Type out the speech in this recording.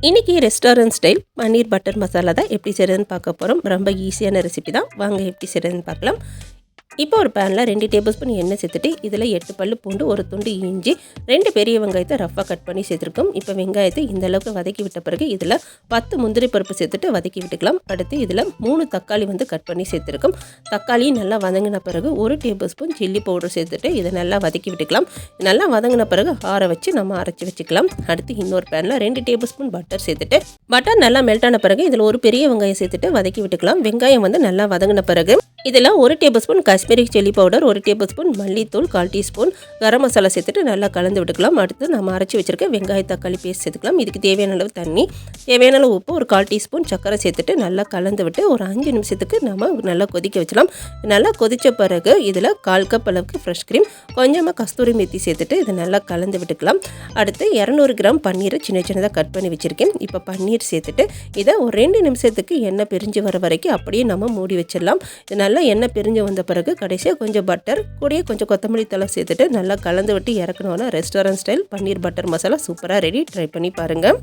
இன்றைக்கி restaurant style பன்னீர் butter masala தான் எப்படி செய்கிறதுன்னு பார்க்க போகிறோம். ரொம்ப ஈஸியான ரெசிபி தான். வாங்க எப்படி செய்கிறதுன்னு பார்க்கலாம். இப்போ ஒரு பேனில் 2 டேபிள் ஸ்பூன் எண்ணெய் சேர்த்துட்டு இதில் 8 பல்லு பூண்டு, ஒரு துண்டு இஞ்சி, 2 பெரிய வெங்காயத்தை ரஃபாக கட் பண்ணி சேர்த்துருக்கோம். இப்போ வெங்காயத்தை இந்த அளவுக்கு வதக்கி விட்ட பிறகு இதில் 10 முந்திரி பருப்பு சேர்த்துட்டு வதக்கி விட்டுக்கலாம். அடுத்து இதில் 3 தக்காளி கட் பண்ணி சேர்த்துருக்கோம். தக்காளி நல்லா வதங்கின பிறகு 1 டேபிள் ஸ்பூன் சில்லி பவுடர் சேர்த்துட்டு இதை நல்லா வதக்கி விட்டுக்கலாம். நல்லா வதங்கின பிறகு ஆற வச்சு நம்ம அரைச்சி வச்சுக்கலாம். அடுத்து இன்னொரு பேனில் 2 டேபிள் ஸ்பூன் பட்டர் சேர்த்துட்டு பட்டர் நல்லா மெல்ட் ஆன பிறகு இதில் ஒரு பெரிய வெங்காயம் சேர்த்துட்டு வதக்கி விட்டுக்கலாம். வெங்காயம் நல்லா வதங்கின பிறகு இதில் 1 table spoon Kashmiri chilli powder, 1 table spoon மல்லித்தூள், 1/4 டீஸ்பூன் கரம் மசாலா சேர்த்துட்டு நல்லா கலந்து விட்டுக்கலாம். அடுத்து நம்ம அரைச்சி வச்சிருக்க வெங்காய தக்காளி பேஸ்ட் சேர்த்துக்கலாம். இதுக்கு தேவையான அளவு தண்ணி, தேவையான அளவு உப்பு, ஒரு 1/4 டீஸ்பூன் சர்க்கரை சேர்த்துட்டு நல்லா கலந்து விட்டு ஒரு 5 நிமிஷத்துக்கு நம்ம நல்லா கொதிக்க வச்சலாம். நல்லா கொதித்த பிறகு இதில் 1/4 கப் அளவுக்கு ஃப்ரெஷ் க்ரீம், கொஞ்சமாக கஸ்தூரி மெத்தி சேர்த்துட்டு இதை நல்லா கலந்து விட்டுக்கலாம். அடுத்து 200 கிராம் பன்னீரை சின்ன சின்னதாக கட் பண்ணி வச்சுருக்கேன். இப்போ பன்னீர் சேர்த்துட்டு இதை ஒரு 2 நிமிஷத்துக்கு எண்ணெய் பிரிஞ்சு வர வரைக்கும் அப்படியே நம்ம மூடி வச்சிடலாம். இது நல்லா எண்ணெய் பிரிஞ்சு வந்த பிறகு கடைசியாக கொஞ்சம் பட்டர் கூடயே கொஞ்சம் கொத்தமல்லி தழை சேர்த்துட்டு நல்லா கலந்து விட்டு இறக்கணும்னா ரெஸ்டாரண்ட் ஸ்டைல் பன்னீர் பட்டர் மசாலா சூப்பராக ரெடி. ட்ரை பண்ணி பாருங்கள்.